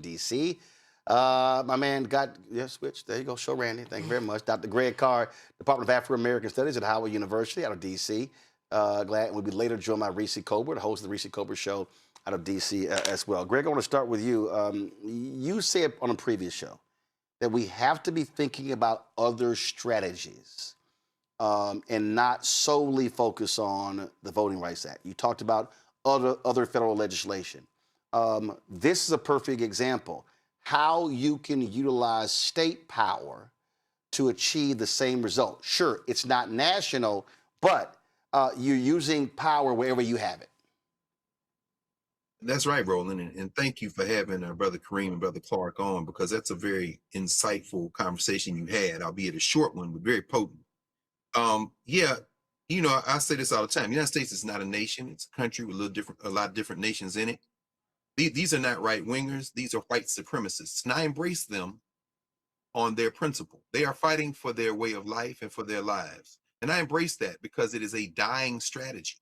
D.C. My man got, yeah, switched. There you go. Show Randy. Thank you very much. Dr. Greg Carr, Department of African American Studies at Howard University out of D.C. Glad we'll be later joined by Reese Colbert, the host of the Reese Colbert Show out of D.C. As well. Greg, I want to start with you. You said on a previous show that we have to be thinking about other strategies and not solely focus on the Voting Rights Act. You talked about other federal legislation. This is a perfect example how you can utilize state power to achieve the same result. Sure, it's not national, but you're using power wherever you have it. That's right, Roland, and thank you for having Brother Kareem and Brother Clark on, because that's a very insightful conversation you had, albeit a short one, but very potent. Yeah, I say this all the time. The United States is not a nation; it's a country with a lot of different nations in it. These are not right wingers; these are white supremacists, and I embrace them on their principle. They are fighting for their way of life and for their lives, and I embrace that because it is a dying strategy.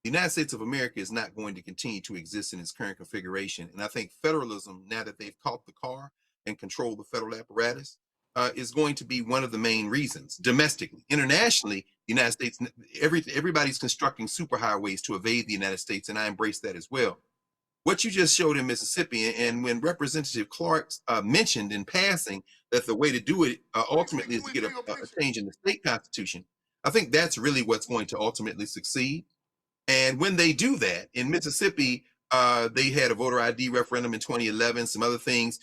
The United States of America is not going to continue to exist in its current configuration. And I think federalism, now that they've caught the car and control the federal apparatus, is going to be one of the main reasons. Domestically, internationally, the United States, everybody's constructing superhighways to evade the United States, and I embrace that as well. What you just showed in Mississippi, and when Representative Clark mentioned in passing that the way to do it ultimately is to get a change in the state constitution, I think that's really what's going to ultimately succeed. And when they do that, in Mississippi, they had a voter ID referendum in 2011, some other things.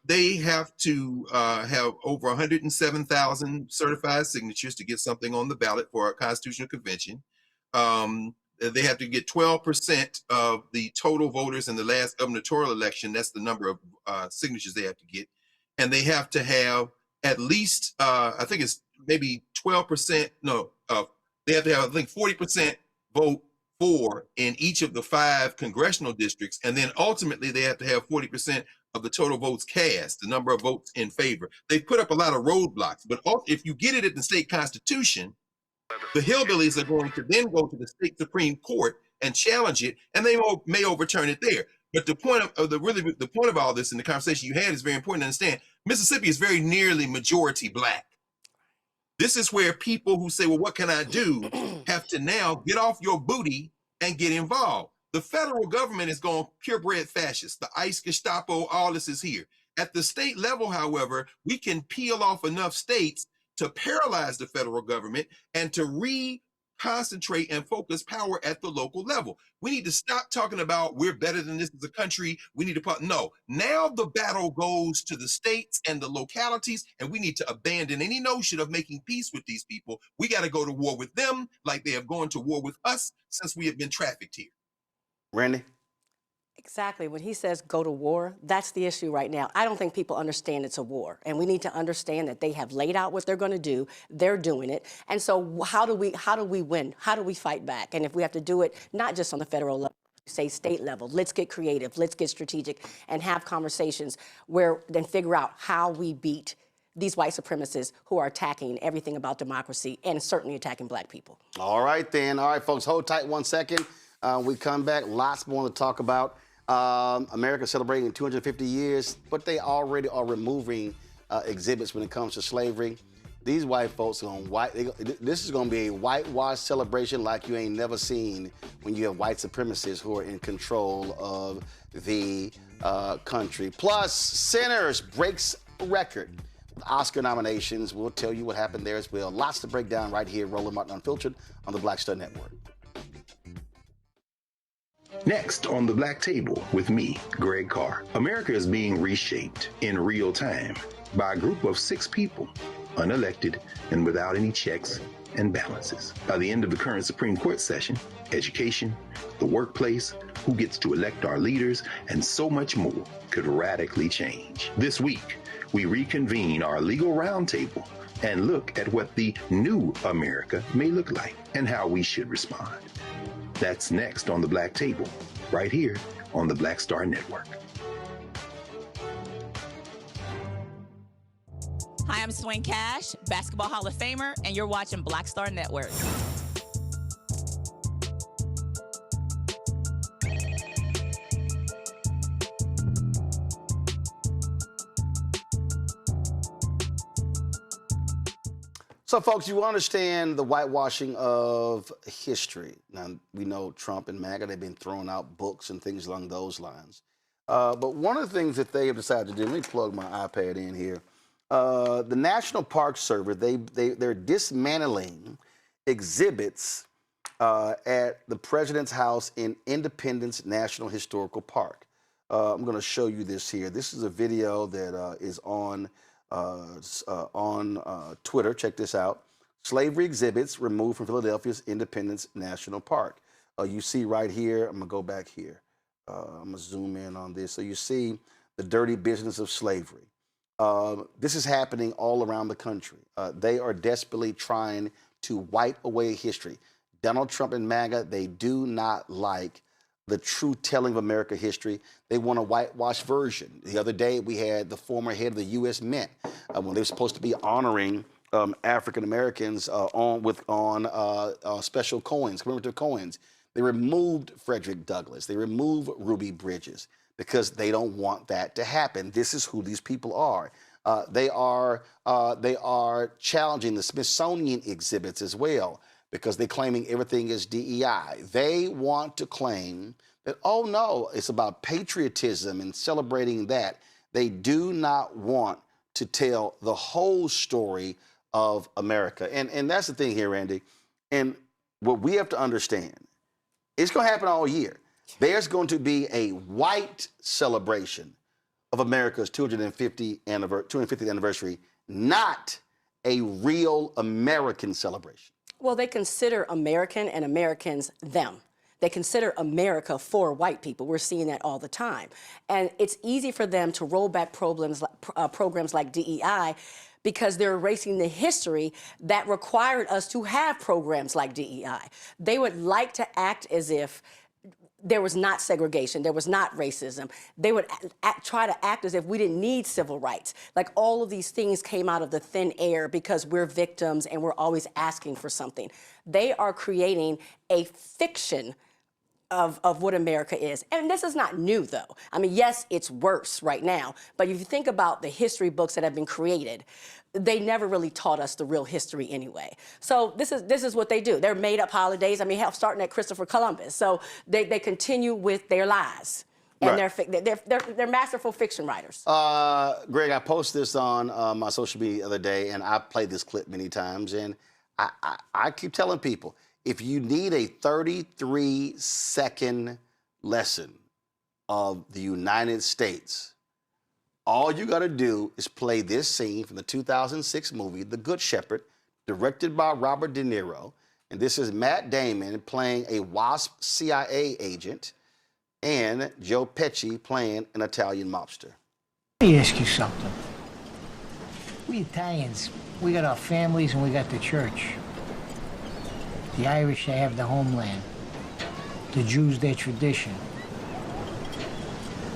They have to have over 107,000 certified signatures to get something on the ballot for a constitutional convention. They have to get 12% of the total voters in the last gubernatorial election. That's the number of signatures they have to get. And they have to have at least, I think it's maybe 12%, no, they have to have, I think, 40% vote for in each of the 5 congressional districts, and then ultimately they have to have 40% of the total votes cast, the number of votes in favor. They put up a lot of roadblocks, but if you get it at the state constitution, the hillbillies are going to then go to the state Supreme Court and challenge it, and they may overturn it there. But the point the point of all this in the conversation you had is very important to understand. Mississippi is very nearly majority Black. This is where people who say, well, what can I do, have to now get off your booty and get involved. The federal government is going purebred fascist. The ICE, Gestapo, all this is here. At the state level, however, we can peel off enough states to paralyze the federal government and to concentrate and focus power at the local level. We need to stop talking about we're better than this as a country. We need to no. Now the battle goes to the states and the localities, and we need to abandon any notion of making peace with these people. We got to go to war with them like they have gone to war with us since we have been trafficked here. Randy? Exactly. When he says go to war, that's the issue right now. I don't think people understand it's a war. And we need to understand that they have laid out what they're going to do. They're doing it. And so how do we win? How do we fight back? And if we have to do it, not just on the federal level, say state level, let's get creative, let's get strategic and have conversations where then figure out how we beat these white supremacists who are attacking everything about democracy and certainly attacking Black people. All right, then. All right, folks, hold tight 1 second. We come back, lots more to talk about. America celebrating 250 years, but they already are removing exhibits when it comes to slavery. These white folks this is going to be a whitewash celebration like you ain't never seen when you have white supremacists who are in control of the country. Plus, Sinners breaks record. Oscar nominations. We'll tell you what happened there as well. Lots to break down right here. Roland Martin Unfiltered on the Black Star Network. Next on the Black Table with me, Greg Carr. America is being reshaped in real time by a group of 6 people, unelected and without any checks and balances. By the end of the current Supreme Court session, education, the workplace, who gets to elect our leaders, and so much more could radically change. This week, we reconvene our legal roundtable and look at what the new America may look like and how we should respond. That's next on the Black Table, right here on the Black Star Network. Hi, I'm Swing Cash, Basketball Hall of Famer, and you're watching Black Star Network. So, folks, you understand the whitewashing of history. Now, we know Trump and MAGA, they've been throwing out books and things along those lines. But one of the things that they have decided to do, let me plug my iPad in here. The National Park Service, they're dismantling exhibits at the President's House in Independence National Historical Park. I'm going to show you this here. This is a video that is on Twitter. Check this out. Slavery exhibits removed from Philadelphia's Independence National Park. You see right here, I'm going to go back here. I'm going to zoom in on this. So you see the dirty business of slavery. This is happening all around the country. They are desperately trying to wipe away history. Donald Trump and MAGA, they do not like the true telling of American history. They want a whitewash version. The other day, we had the former head of the U.S. Mint when they were supposed to be honoring African Americans on special coins, commemorative coins. They removed Frederick Douglass. They removed Ruby Bridges because they don't want that to happen. This is who these people are. They are challenging the Smithsonian exhibits as well, because they're claiming everything is DEI. They want to claim that, oh no, it's about patriotism and celebrating that. They do not want to tell the whole story of America. And that's the thing here, Randy. And what we have to understand, it's going to happen all year. There's going to be a white celebration of America's 250th anniversary, not a real American celebration. Well, they consider American and Americans them. They consider America for white people. We're seeing that all the time. And it's easy for them to roll back programs like DEI because they're erasing the history that required us to have programs like DEI. They would like to act as if there was not segregation, there was not racism. They would try to act as if we didn't need civil rights. Like all of these things came out of the thin air because we're victims and we're always asking for something. They are creating a fiction of what America is. And this is not new, though. I mean, yes, it's worse right now, but if you think about the history books that have been created, they never really taught us the real history anyway. So this is what they do. They're made up holidays. I mean, hell, starting at Christopher Columbus. So they continue with their lies. And right. they're masterful fiction writers. Greg, I posted this on my social media the other day, and I played this clip many times. And I keep telling people, if you need a 33-second lesson of the United States, all you got to do is play this scene from the 2006 movie, The Good Shepherd, directed by Robert De Niro. And this is Matt Damon playing a WASP CIA agent and Joe Pesci playing an Italian mobster. Let me ask you something. We Italians, we got our families and we got the church. The Irish, they have their homeland. The Jews, their tradition.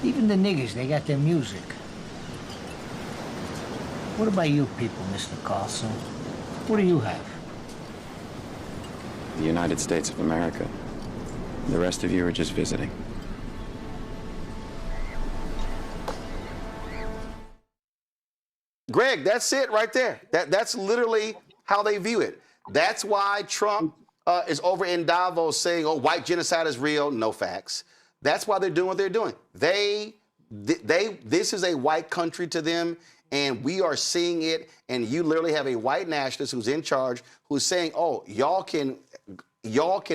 Even the niggers, they got their music. What about you people, Mr. Carlson? What do you have? The United States of America. The rest of you are just visiting. Greg, that's it right there. That's literally how they view it. That's why Trump is over in Davos saying, oh, white genocide is real. No facts. That's why they're doing what they're doing. This is a white country to them, and we are seeing it. And you literally have a white nationalist who's in charge, who's saying, oh, y'all can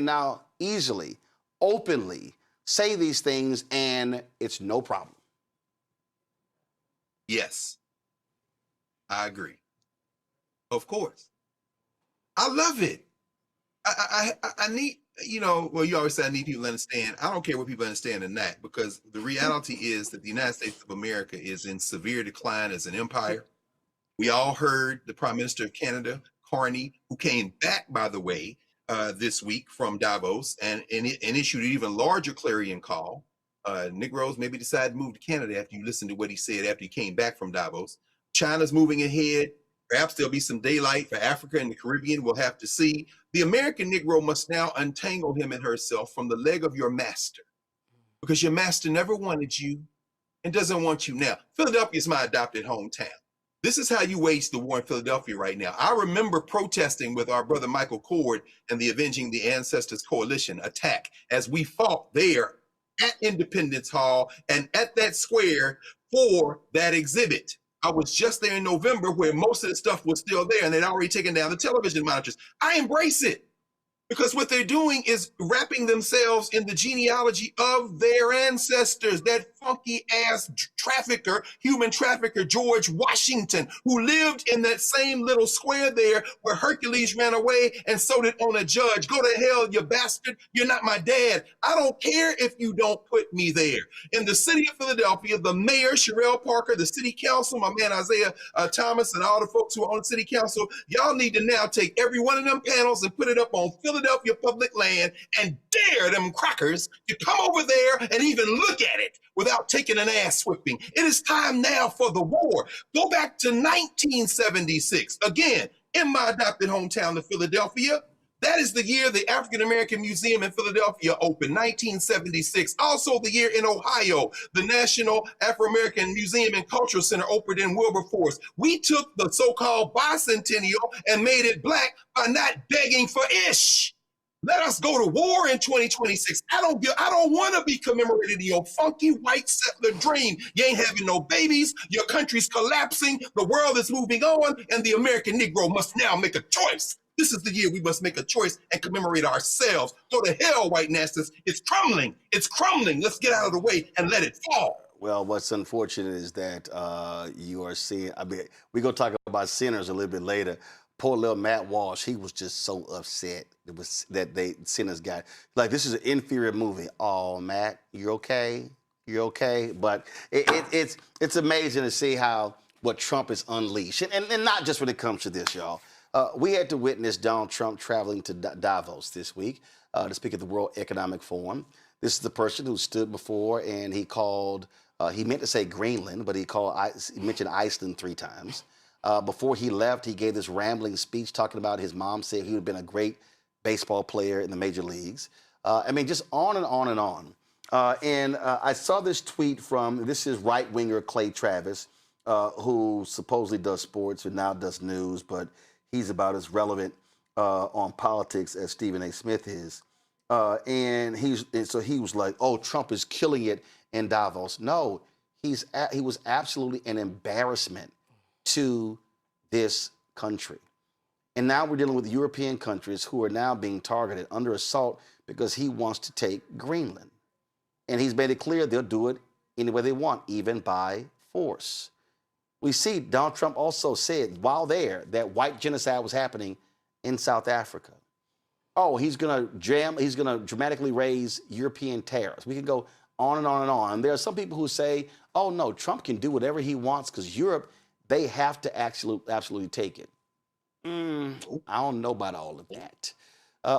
now easily, openly say these things, and it's no problem. Yes, I agree. Of course. I love it. I need, well, you always say I need people to understand. I don't care what people understand in that, because the reality is that the United States of America is in severe decline as an empire. We all heard the Prime Minister of Canada, Carney, who came back, by the way, this week from Davos and issued an even larger clarion call. Negroes maybe decide to move to Canada after you listen to what he said after he came back from Davos. China's moving ahead. Perhaps there'll be some daylight for Africa and the Caribbean. We'll have to see. The American Negro must now untangle him and herself from the leg of your master, because your master never wanted you and doesn't want you now. Philadelphia is my adopted hometown. This is how you wage the war in Philadelphia right now. I remember protesting with our brother Michael Cord and the Avenging the Ancestors Coalition attack as we fought there at Independence Hall and at that square for that exhibit. I was just there in November where most of the stuff was still there and they'd already taken down the television monitors. I embrace it. Because what they're doing is wrapping themselves in the genealogy of their ancestors, that funky ass trafficker, human trafficker, George Washington, who lived in that same little square there where Hercules ran away and sold it on a judge. Go to hell, you bastard. You're not my dad. I don't care if you don't put me there. In the city of Philadelphia, the mayor, Sherelle Parker, the city council, my man Isaiah Thomas, and all the folks who are on the city council, y'all need to now take every one of them panels and put it up on Philadelphia public land and dare them crackers to come over there and even look at it without taking an ass whipping. It is time now for the war. Go back to 1976. Again, in my adopted hometown of Philadelphia. That is the year the African American Museum in Philadelphia opened, 1976. Also the year in Ohio, the National Afro-American Museum and Cultural Center opened in Wilberforce. We took the so-called bicentennial and made it black by not begging for ish. Let us go to war in 2026. I don't want to be commemorated in your funky white settler dream. You ain't having no babies. Your country's collapsing. The world is moving on, and the American Negro must now make a choice. This is the year we must make a choice and commemorate ourselves. Go to hell, white nasties. It's crumbling. It's crumbling. Let's get out of the way and let it fall. Well, what's unfortunate is that you are seeing, I mean, we're going to talk about sinners a little bit later. Poor little Matt Walsh, he was just so upset that sinners got, like, this is an inferior movie. Oh, Matt, you're okay? You're okay? But it's amazing to see how what Trump is unleashed. And not just when it comes to this, y'all. We had to witness Donald Trump traveling to Davos this week to speak at the World Economic Forum. This is the person who stood before and he called, he meant to say Greenland, but he mentioned Iceland 3 times. Before he left, he gave this rambling speech talking about his mom said he would have been a great baseball player in the major leagues. I mean, just on and on and on. I saw this tweet from, this is right-winger Clay Travis, who supposedly does sports and now does news, but he's about as relevant on politics as Stephen A. Smith is. And so he was like, oh, Trump is killing it in Davos. No, he was absolutely an embarrassment to this country. And now we're dealing with European countries who are now being targeted under assault because he wants to take Greenland. And he's made it clear they'll do it any way they want, even by force. We see Donald Trump also said while there that white genocide was happening in South Africa. Oh, he's gonna dramatically raise European tariffs. We can go on and on and on. And there are some people who say, oh no, Trump can do whatever he wants because Europe, they have to absolutely take it. I don't know about all of that.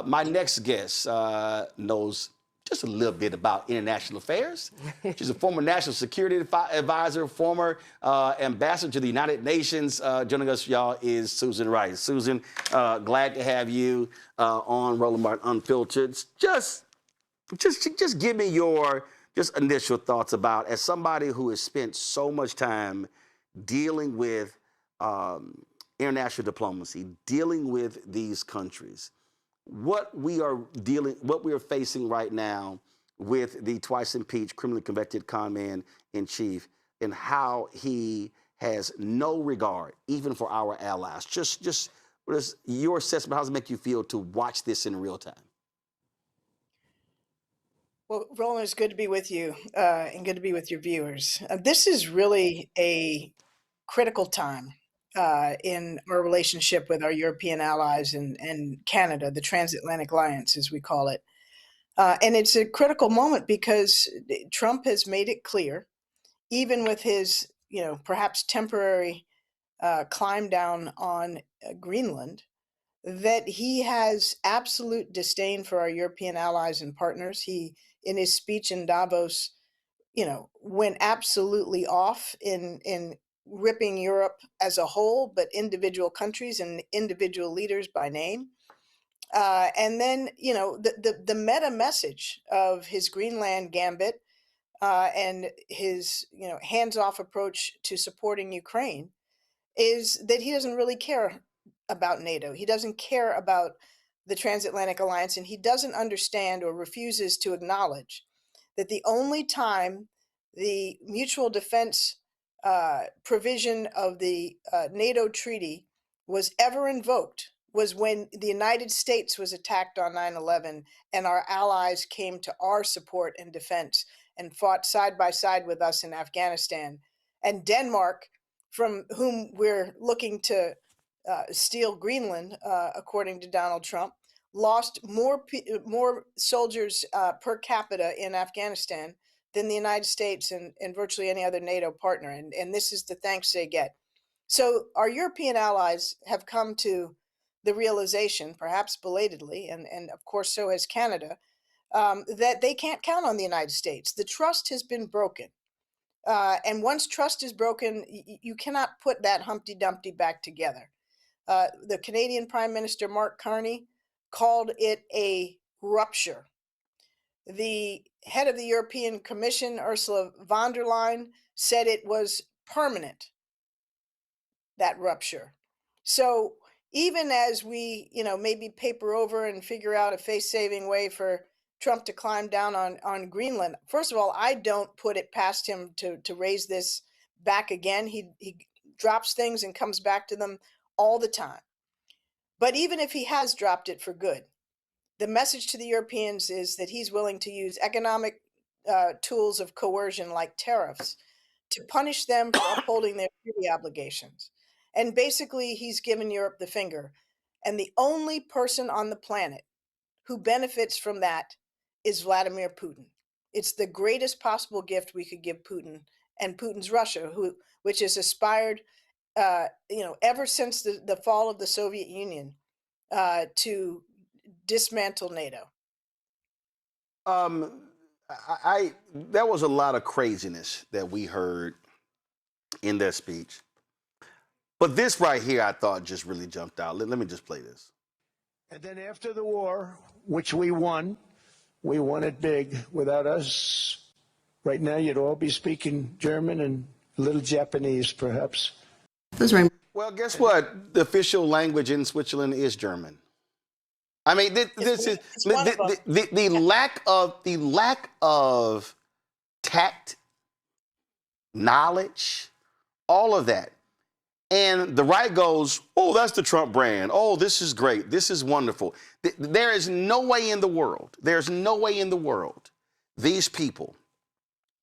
My next guest knows just a little bit about international affairs. She's a former national security advisor, former ambassador to the United Nations. Joining us, y'all, is Susan Rice. Susan, glad to have you on Roland Martin Unfiltered. Just give me your initial thoughts about, as somebody who has spent so much time dealing with international diplomacy, dealing with these countries, what we are facing right now with the twice impeached, criminally convicted con man in chief, and how he has no regard even for our allies. Just what is your assessment? How does it make you feel to watch this in real time? Well, Roland, it's good to be with you and good to be with your viewers. This is really a critical time in our relationship with our European allies and Canada, the Transatlantic Alliance, as we call it. And it's a critical moment because Trump has made it clear, even with his, perhaps temporary climb down on Greenland, that he has absolute disdain for our European allies and partners. He, in his speech in Davos, went absolutely off in ripping Europe as a whole, but individual countries and individual leaders by name. And then, the meta message of his Greenland gambit and his, hands-off approach to supporting Ukraine is that he doesn't really care about NATO. He doesn't care about the transatlantic alliance, and he doesn't understand or refuses to acknowledge that the only time the mutual defense provision of the NATO treaty was ever invoked was when the United States was attacked on 9/11 and our allies came to our support and defense and fought side by side with us in Afghanistan. And Denmark, from whom we're looking to steal Greenland, according to Donald Trump, lost more soldiers per capita in Afghanistan than the United States and virtually any other NATO partner. And this is the thanks they get. So our European allies have come to the realization, perhaps belatedly, and of course so has Canada, that they can't count on the United States. The trust has been broken. And once trust is broken, you cannot put that Humpty Dumpty back together. The Canadian Prime Minister Mark Carney called it a rupture. The head of the European Commission, Ursula von der Leyen, said it was permanent, that rupture. So even as we, maybe paper over and figure out a face-saving way for Trump to climb down on Greenland, first of all, I don't put it past him to raise this back again. He drops things and comes back to them all the time. But even if he has dropped it for good, the message to the Europeans is that he's willing to use economic tools of coercion like tariffs to punish them for upholding their treaty obligations. And basically, he's given Europe the finger. And the only person on the planet who benefits from that is Vladimir Putin. It's the greatest possible gift we could give Putin and Putin's Russia, which has aspired, ever since the fall of the Soviet Union, to dismantle NATO. There was a lot of craziness that we heard in that speech. But this right here, I thought just really jumped out. Let me just play this. And then after the war, which we won it big. Without us, right now you'd all be speaking German and a little Japanese, perhaps. Well, guess what? The official language in Switzerland is German. I mean, this is the lack of tact, knowledge, all of that. And the right goes, oh, that's the Trump brand. Oh, this is great. This is wonderful. There is no way in the world, these people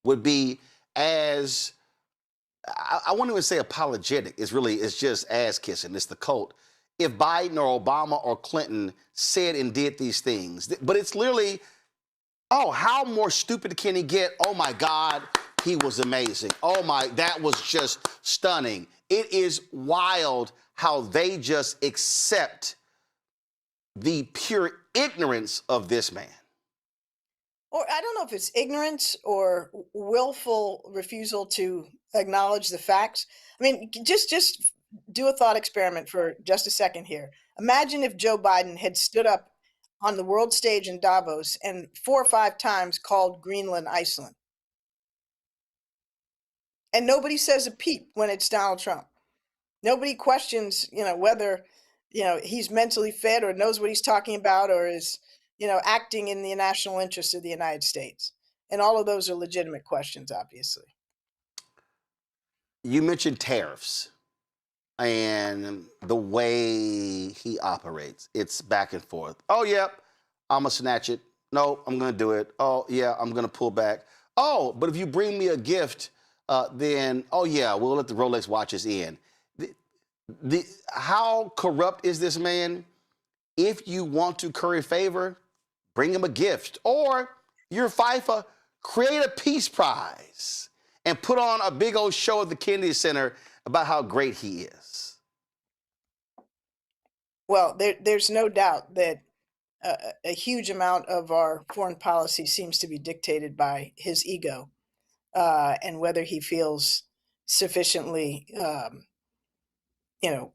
would be as, I won't even say apologetic. It's just ass kissing. It's the cult. If Biden or Obama or Clinton said and did these things, but it's literally, oh, how more stupid can he get? Oh my God, he was amazing. Oh my, that was just stunning. It is wild how they just accept the pure ignorance of this man. Or I don't know if it's ignorance or willful refusal to acknowledge the facts. I mean, just do a thought experiment for just a second here. Imagine if Joe Biden had stood up on the world stage in Davos and 4 or 5 times called Greenland Iceland. And nobody says a peep when it's Donald Trump. Nobody questions, whether, he's mentally fit or knows what he's talking about or is, acting in the national interest of the United States. And all of those are legitimate questions, obviously. You mentioned tariffs and the way he operates. It's back and forth. Oh, yep, I'm going to snatch it. No, I'm going to do it. Oh, yeah, I'm going to pull back. Oh, but if you bring me a gift, then, oh, yeah, we'll let the Rolex watches in. How corrupt is this man? If you want to curry favor, bring him a gift. Or you're FIFA, create a peace prize and put on a big old show at the Kennedy Center about how great he is. Well, there's no doubt that a huge amount of our foreign policy seems to be dictated by his ego and whether he feels sufficiently,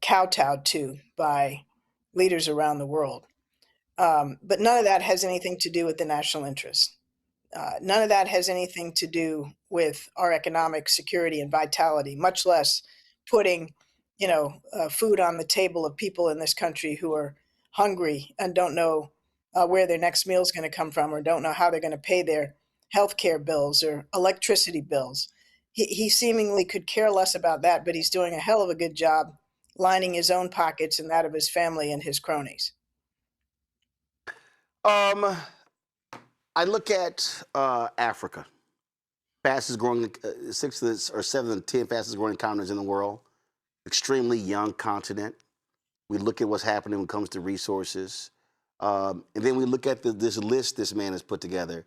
kowtowed to by leaders around the world. But none of that has anything to do with the national interest. None of that has anything to do with our economic security and vitality, much less putting, food on the table of people in this country who are hungry and don't know where their next meal is going to come from, or don't know how they're going to pay their health care bills or electricity bills. He seemingly could care less about that, but he's doing a hell of a good job lining his own pockets and that of his family and his cronies. Um, I look at Africa, fastest growing, sixth or seventh and 10 fastest growing continents in the world, extremely young continent. We look at what's happening when it comes to resources. And then we look at this list this man has put together,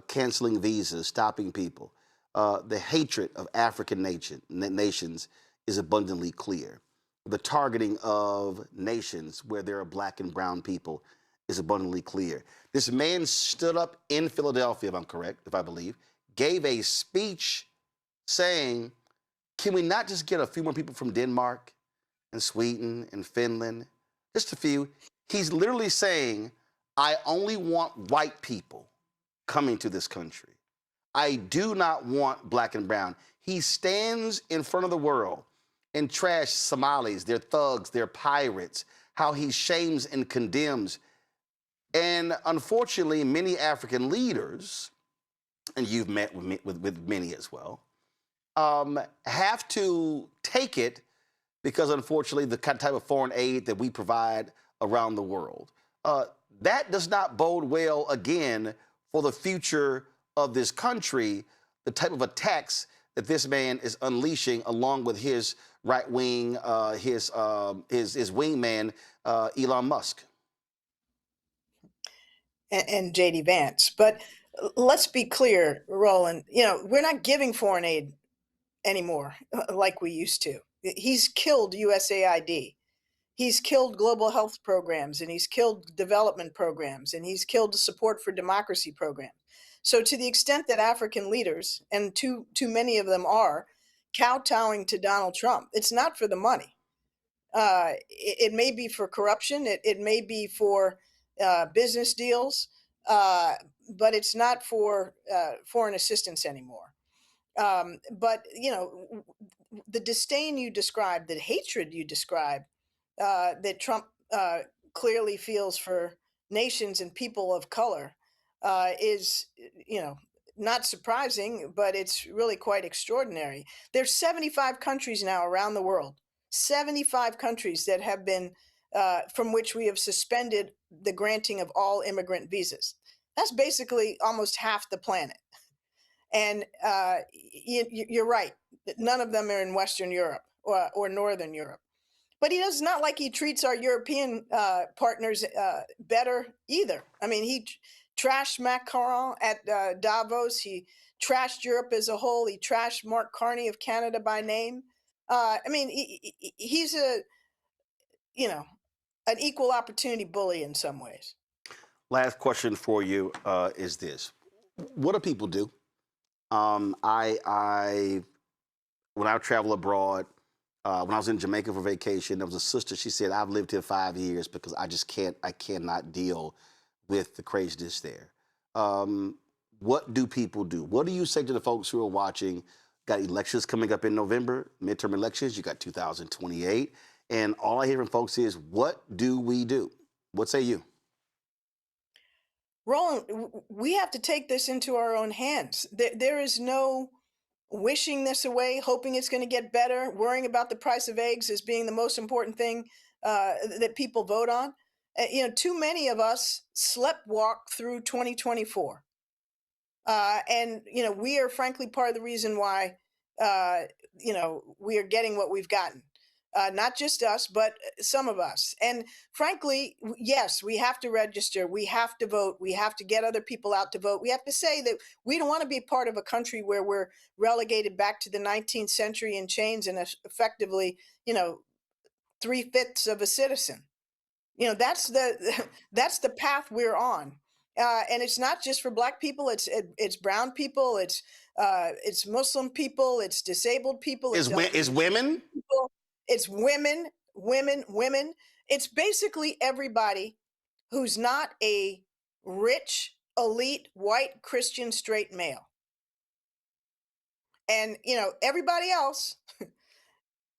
canceling visas, stopping people. The hatred of African nations is abundantly clear. The targeting of nations where there are black and brown people is abundantly clear. This man stood up in Philadelphia, if I'm correct, if I believe, gave a speech saying, can we not just get a few more people from Denmark and Sweden and Finland, just a few? He's literally saying, I only want white people coming to this country. I do not want black and brown. He stands in front of the world and trash Somalis, their thugs, their pirates, how he shames and condemns. And unfortunately, many African leaders, and you've met with many as well, have to take it because unfortunately the type of foreign aid that we provide around the world, that does not bode well again for the future of this country, the type of attacks that this man is unleashing along with his right wing, his wingman, Elon Musk. And JD Vance. But let's be clear, Roland, we're not giving foreign aid anymore like we used to. He's killed USAID. He's killed global health programs, and he's killed development programs, and he's killed support for democracy programs. So to the extent that African leaders, and too many of them are, kowtowing to Donald Trump, it's not for the money. It may be for corruption. It may be for business deals, but it's not for foreign assistance anymore. But the disdain you described, the hatred you described, that Trump clearly feels for nations and people of color is, not surprising, but it's really quite extraordinary. There's 75 countries now around the world, 75 countries that have been, from which we have suspended the granting of all immigrant visas. That's basically almost half the planet. And you're right. None of them are in Western Europe or Northern Europe. But it's not like he treats our European partners better either. I mean, he trashed Macron at Davos. He trashed Europe as a whole. He trashed Mark Carney of Canada by name. I mean, he's an equal opportunity bully in some ways. Last question for you is this: what do people do? I when I travel abroad, when I was in Jamaica for vacation, there was a sister. She said, "I've lived here 5 years because I cannot deal with the craziness there." What do people do? What do you say to the folks who are watching? Got elections coming up in November, midterm elections. You got 2028, and all I hear from folks is, "What do we do?" What say you? Roland, we have to take this into our own hands. There is no wishing this away, hoping it's going to get better, worrying about the price of eggs as being the most important thing that people vote on. Too many of us sleptwalk through 2024. And we are frankly part of the reason why we are getting what we've gotten. Not just us, but some of us. And frankly, yes, we have to register. We have to vote. We have to get other people out to vote. We have to say that we don't want to be part of a country where we're relegated back to the 19th century in chains and effectively, 3/5 of a citizen. That's the path we're on. And it's not just for Black people. It's brown people. It's Muslim people. It's disabled people. Is women? People. It's women. It's basically everybody who's not a rich, elite, white, Christian, straight male. And, everybody else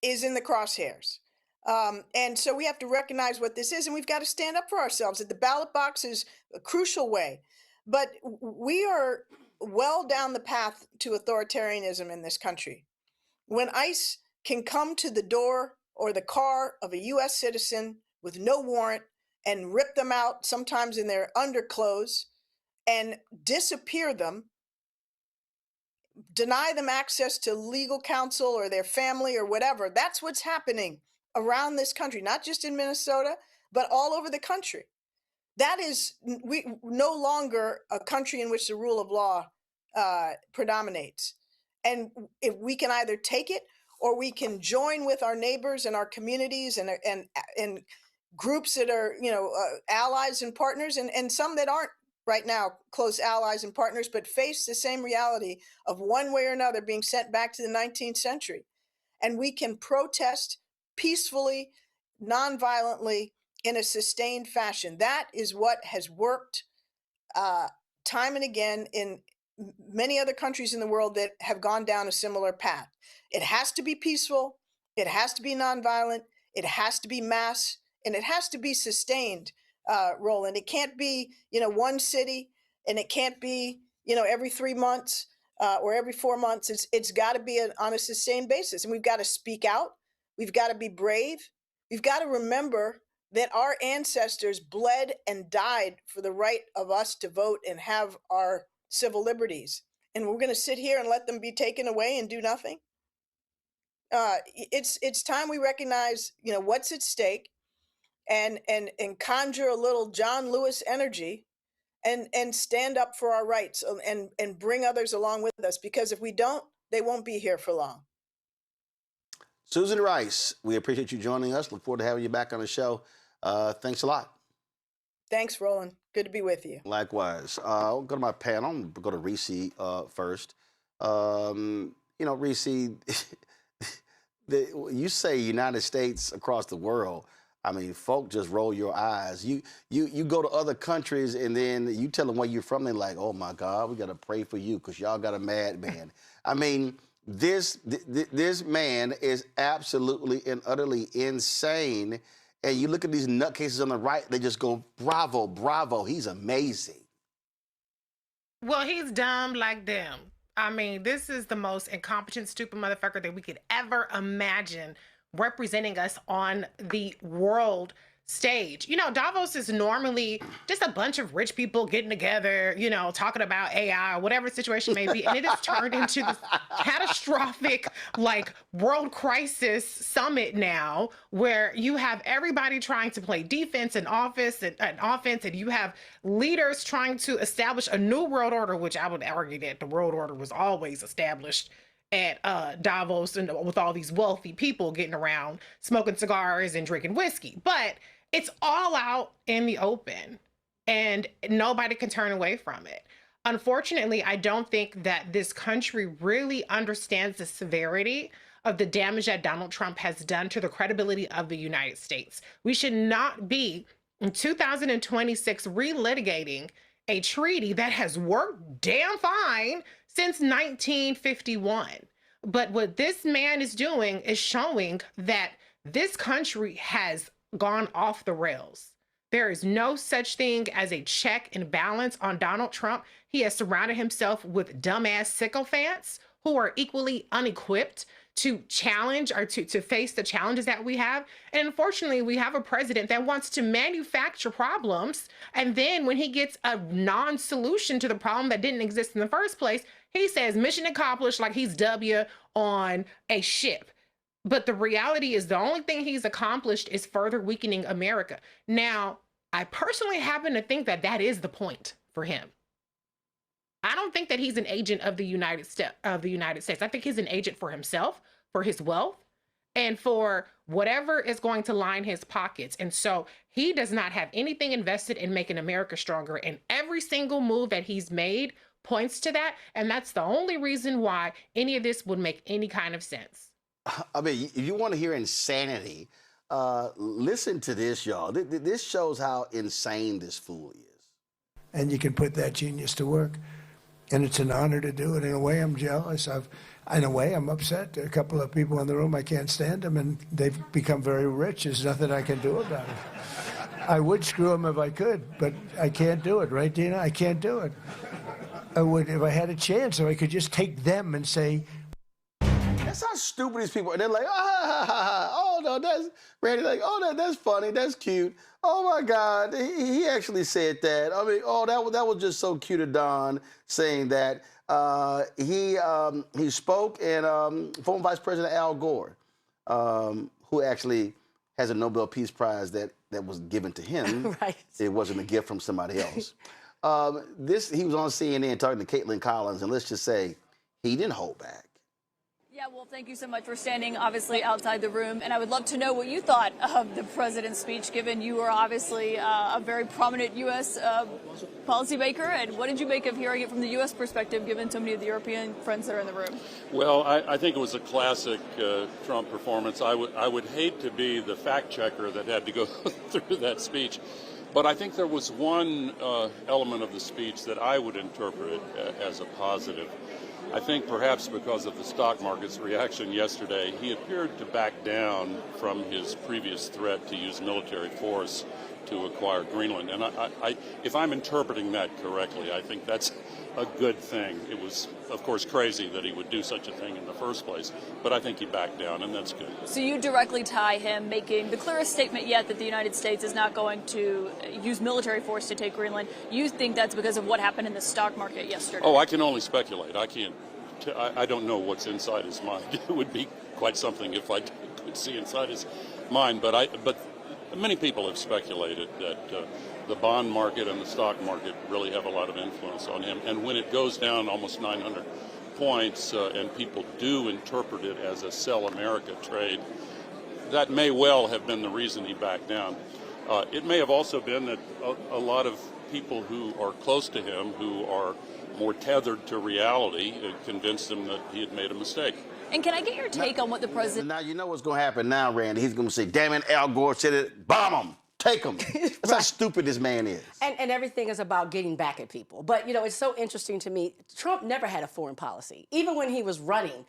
is in the crosshairs. And so we have to recognize what this is, and we've got to stand up for ourselves. That the ballot box is a crucial way, but we are well down the path to authoritarianism in this country. When ICE can come to the door or the car of a U.S. citizen with no warrant and rip them out, sometimes in their underclothes, and disappear them, deny them access to legal counsel or their family or whatever. That's what's happening around this country, not just in Minnesota, but all over the country. That is we no longer a country in which the rule of law predominates. And if we can either take it or we can join with our neighbors and our communities and groups that are, allies and partners, and some that aren't right now close allies and partners, but face the same reality of one way or another being sent back to the 19th century. And we can protest peacefully, nonviolently, in a sustained fashion. That is what has worked time and again in many other countries in the world that have gone down a similar path. It has to be peaceful, it has to be nonviolent, it has to be mass, and it has to be sustained, Roland. It can't be, one city, and it can't be, every 3 months or every 4 months. It's got to be on a sustained basis, and we've got to speak out. We've got to be brave. We've got to remember that our ancestors bled and died for the right of us to vote and have our civil liberties. And we're going to sit here and let them be taken away and do nothing. It's time we recognize, what's at stake, and conjure a little John Lewis energy, and stand up for our rights, and bring others along with us, because if we don't, they won't be here for long. Susan Rice, we appreciate you joining us. Look forward to having you back on the show. Thanks a lot. Thanks, Roland. Good to be with you. Likewise. I'll go to my panel. I'm going to go to Reese first. Reese, you say United States across the world. I mean, folk just roll your eyes. You go to other countries and then you tell them where you're from. They're like, oh my God, we got to pray for you because y'all got a madman. I mean, this man is absolutely and utterly insane. And you look at these nutcases on the right, they just go, bravo, bravo. He's amazing. Well, he's dumb like them. I mean, this is the most incompetent, stupid motherfucker that we could ever imagine representing us on the world stage. Davos is normally just a bunch of rich people getting together, talking about AI or whatever the situation may be. And it has turned into this catastrophic, world crisis summit now, where you have everybody trying to play defense and offense, and you have leaders trying to establish a new world order, which I would argue that the world order was always established at Davos, and with all these wealthy people getting around smoking cigars and drinking whiskey. But it's all out in the open, and nobody can turn away from it. Unfortunately, I don't think that this country really understands the severity of the damage that Donald Trump has done to the credibility of the United States. We should not be, in 2026, relitigating a treaty that has worked damn fine since 1951. But what this man is doing is showing that this country has gone off the rails. There is no such thing as a check and balance on Donald Trump. He has surrounded himself with dumbass sycophants who are equally unequipped to challenge or to face the challenges that we have. And unfortunately, we have a president that wants to manufacture problems. And then when he gets a non-solution to the problem that didn't exist in the first place, he says mission accomplished, like he's W on a ship. But the reality is the only thing he's accomplished is further weakening America. Now, I personally happen to think that that is the point for him. I don't think that he's an agent of the United States. I think he's an agent for himself, for his wealth, and for whatever is going to line his pockets. And so he does not have anything invested in making America stronger. And every single move that he's made points to that. And that's the only reason why any of this would make any kind of sense. I mean, if you want to hear insanity, listen to this, y'all. This shows how insane this fool is. And you can put that genius to work. And it's an honor to do it. In a way, I'm jealous. In a way, I'm upset. There are a couple of people in the room, I can't stand them, and they've become very rich. There's nothing I can do about it. I would screw them if I could, but I can't do it, right, Dina? I can't do it. I would, if I had a chance, if I could just take them and say, That's how stupid these people are. They're like, oh no, that's Randy. Like, oh, that's funny, that's cute. Oh my God, he actually said that. I mean, oh, that was just so cute of Don saying that. He spoke, and former Vice President Al Gore, who actually has a Nobel Peace Prize that was given to him. Right. It wasn't a gift from somebody else. He was on CNN talking to Caitlin Collins, and let's just say he didn't hold back. Yeah, well, thank you so much for standing, obviously, outside the room. And I would love to know what you thought of the president's speech, given you are obviously a very prominent U.S. Policymaker. And what did you make of hearing it from the U.S. perspective, given so many of the European friends that are in the room? Well, I think it was a classic Trump performance. I would hate to be the fact checker that had to go through that speech. But I think there was one element of the speech that I would interpret as a positive. I think perhaps because of the stock market's reaction yesterday, he appeared to back down from his previous threat to use military force to acquire Greenland. And if I'm interpreting that correctly, I think that's a good thing. It was, of course, crazy that he would do such a thing in the first place, but I think he backed down, and that's good. So you directly tie him making the clearest statement yet that the United States is not going to use military force to take Greenland. You think that's because of what happened in the stock market yesterday? Oh, I can only speculate. I don't know what's inside his mind. It would be quite something if I could see inside his mind, but many people have speculated that the bond market and the stock market really have a lot of influence on him. And when it goes down almost 900 points and people do interpret it as a sell America trade, that may well have been the reason he backed down. It may have also been that a lot of people who are close to him, who are more tethered to reality, convinced him that he had made a mistake. And can I get your take on what the president... Now, you know what's going to happen now, Randy. He's going to say, damn it, Al Gore said it, bomb him, take him. That's how stupid this man is. And everything is about getting back at people. But, you know, it's so interesting to me. Trump never had a foreign policy. Even when he was running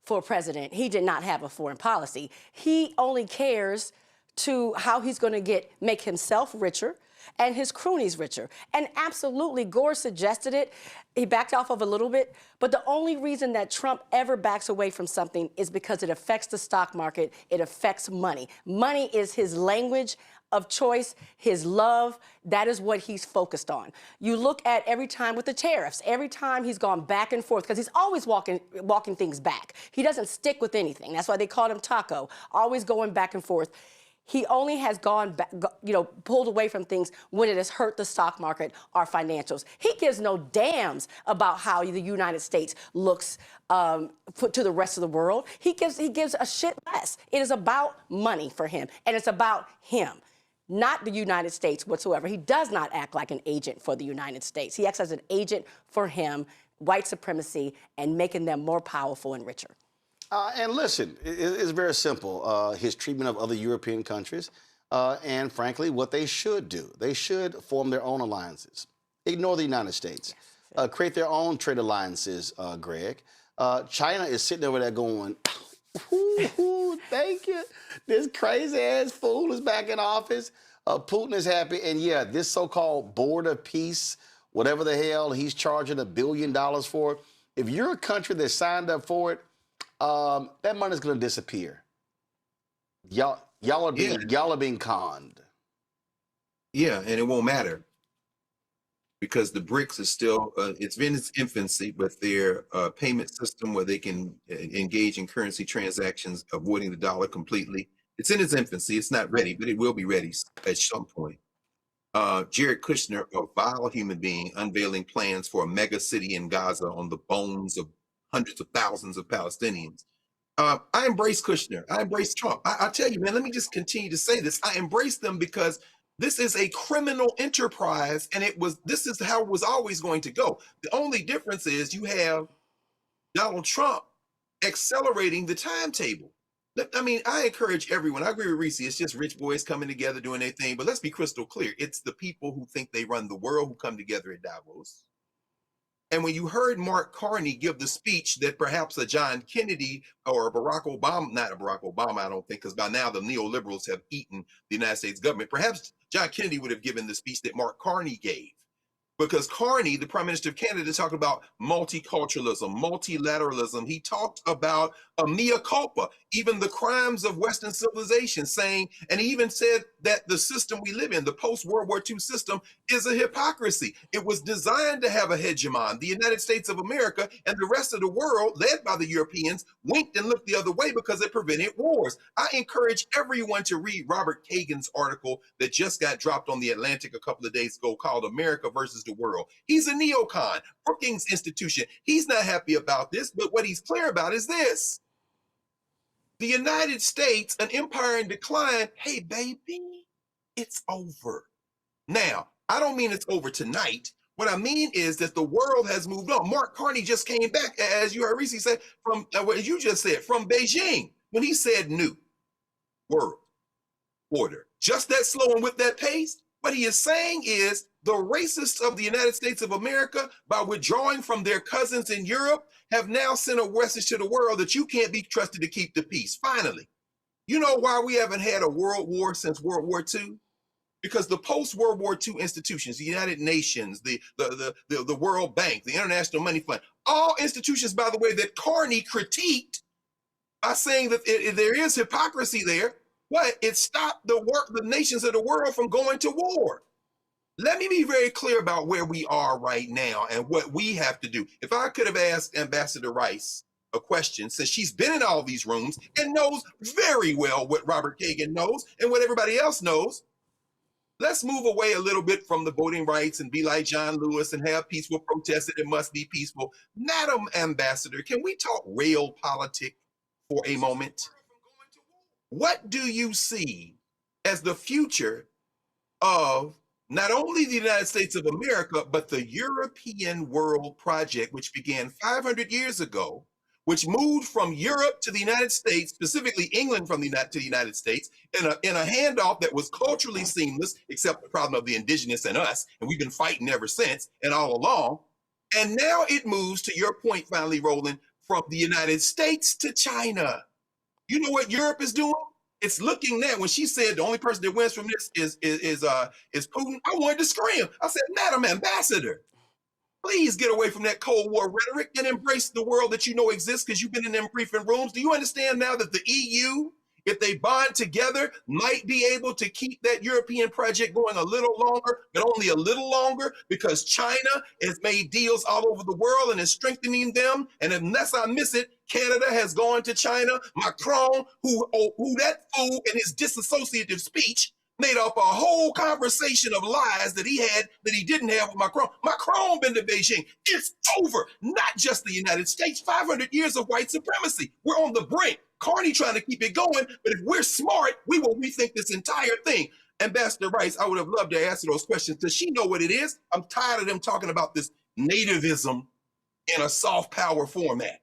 for president, he did not have a foreign policy. He only cares to how he's going to make himself richer and his cronies richer. And absolutely, Gore suggested it. He backed off of a little bit. But the only reason that Trump ever backs away from something is because it affects the stock market. It affects money. Money is his language of choice, his love. That is what he's focused on. You look at every time with the tariffs, every time he's gone back and forth, because he's always walking things back. He doesn't stick with anything. That's why they called him Taco, always going back and forth. He only has gone back, pulled away from things when it has hurt the stock market or financials. He gives no damns about how the United States looks to the rest of the world. He gives a shit less. It is about money for him, and it's about him, not the United States whatsoever. He does not act like an agent for the United States. He acts as an agent for him, white supremacy, and making them more powerful and richer. And listen, it's very simple. His treatment of other European countries, and frankly, what they should do. They should form their own alliances. Ignore the United States. Yes. Create their own trade alliances, Greg. China is sitting over there going, ooh, thank you. This crazy-ass fool is back in office. Putin is happy. And yeah, this so-called board of peace, whatever the hell he's charging $1 billion for, if you're a country that signed up for it, that money's going to disappear. Y'all are being conned. Yeah, and it won't matter because the BRICS is still, it's in its infancy, but their payment system where they can engage in currency transactions, avoiding the dollar completely, it's in its infancy. It's not ready, but it will be ready at some point. Jared Kushner, a vile human being, unveiling plans for a mega city in Gaza on the bones of hundreds of thousands of Palestinians. I embrace Kushner. I embrace Trump. I tell you, man, let me just continue to say this. I embrace them because this is a criminal enterprise, and this is how it was always going to go. The only difference is you have Donald Trump accelerating the timetable. I mean, I encourage everyone. I agree with Reese. It's just rich boys coming together doing their thing. But let's be crystal clear. It's the people who think they run the world who come together at Davos. And when you heard Mark Carney give the speech that perhaps a John Kennedy or a Barack Obama, not a Barack Obama, I don't think, because by now the neoliberals have eaten the United States government. Perhaps John Kennedy would have given the speech that Mark Carney gave. Because Carney, the Prime Minister of Canada, talked about multiculturalism, multilateralism. He talked about a mea culpa, even the crimes of Western civilization, saying, and he even said that the system we live in, the post-World War II system, is a hypocrisy. It was designed to have a hegemon. The United States of America and the rest of the world, led by the Europeans, winked and looked the other way because it prevented wars. I encourage everyone to read Robert Kagan's article that just got dropped on The Atlantic a couple of days ago called America versus the World. He's a neocon, Brookings Institution. He's not happy about this, but what he's clear about is this. The United States, an empire in decline, hey, baby, it's over. Now, I don't mean it's over tonight. What I mean is that the world has moved on. Mark Carney just came back, as you heard Reese say, from what you just said, from Beijing, when he said new world order. Just that slow and with that pace. What he is saying is the racists of the United States of America, by withdrawing from their cousins in Europe, have now sent a message to the world that you can't be trusted to keep the peace. Finally, you know why we haven't had a world war since World War II? Because the post-World War II institutions, the United Nations, the World Bank, the International Money Fund, all institutions, by the way, that Carney critiqued by saying that there is hypocrisy there, but it stopped the nations of the world from going to war. Let me be very clear about where we are right now and what we have to do. If I could have asked Ambassador Rice a question, since she's been in all these rooms and knows very well what Robert Kagan knows and what everybody else knows, let's move away a little bit from the voting rights and be like John Lewis and have peaceful protests that it must be peaceful. Madam Ambassador, can we talk real politics for a moment? What do you see as the future of not only the United States of America, but the European World Project, which began 500 years ago, which moved from Europe to the United States, specifically England to the United States, in a handoff that was culturally seamless, except the problem of the indigenous and us, and we've been fighting ever since and all along. And now it moves, to your point finally, Roland, from the United States to China. You know what Europe is doing? It's looking now. When she said the only person that wins from this is Putin, I wanted to scream. I said, Madam Ambassador, please get away from that Cold War rhetoric and embrace the world that you know exists because you've been in them briefing rooms. Do you understand now that the EU, if they bond together, might be able to keep that European project going a little longer, but only a little longer, because China has made deals all over the world and is strengthening them. And unless I miss it, Canada has gone to China. Macron, who that fool in his disassociative speech made up a whole conversation of lies that he had that he didn't have with Macron. Macron been to Beijing. It's over. Not just the United States. 500 years of white supremacy. We're on the brink. Carney trying to keep it going, but if we're smart, we will rethink this entire thing. Ambassador Rice, I would have loved to answer those questions. Does she know what it is? I'm tired of them talking about this nativism in a soft power format.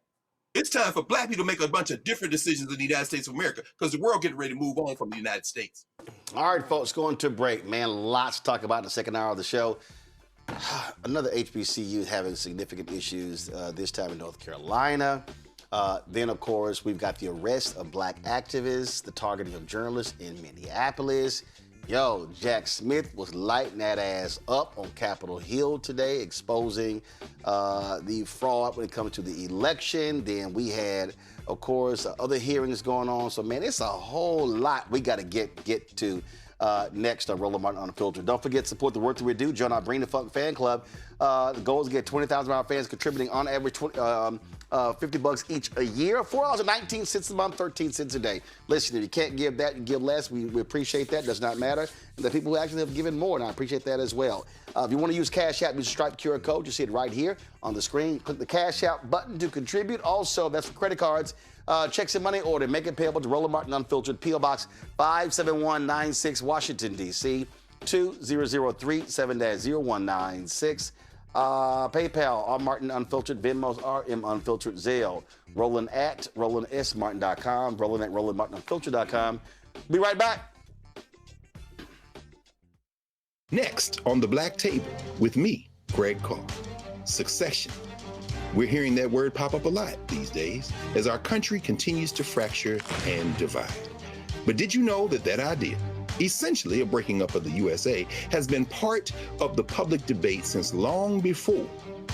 It's time for Black people to make a bunch of different decisions in the United States of America because the world getting ready to move on from the United States. All right, folks, going to break. Man, lots to talk about in the second hour of the show. Another HBCU having significant issues, this time in North Carolina. Then, of course, we've got the arrest of Black activists, the targeting of journalists in Minneapolis. Yo, Jack Smith was lighting that ass up on Capitol Hill today, exposing the fraud when it comes to the election. Then we had, of course, other hearings going on. So, man, it's a whole lot we got to get to next on Roland Martin Unfiltered. Don't forget to support the work that we do. Join our Bring the Funk fan club. The goal is to get 20,000 of our fans contributing on average $50 each a year, $4.19 a month, 13 cents a day. Listen, if you can't give that, you give less. We appreciate that. Does not matter. And the people who actually have given more, and I appreciate that as well. If you want to use Cash App, use the Stripe QR code. You see it right here on the screen. Click the Cash App button to contribute. Also, that's for credit cards, checks and money order. Make it payable to Roland Martin Unfiltered, P.O. Box 57196, Washington, D.C. 20037-0196. PayPal, R. Martin Unfiltered, Venmo's RM Unfiltered, Zelle, Roland at RolandSMartin.com, Roland at RolandMartinUnfiltered.com. Be right back. Next on the Black Table with me, Greg Carr. succession. We're hearing that word pop up a lot these days as our country continues to fracture and divide. But did you know that that idea, essentially a breaking up of the USA, has been part of the public debate since long before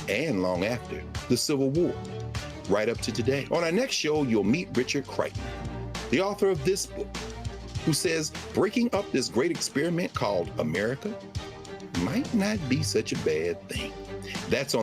and long after the Civil War, right up to today? On our next show, you'll meet Richard Crichton, the author of this book, who says breaking up this great experiment called America might not be such a bad thing. That's on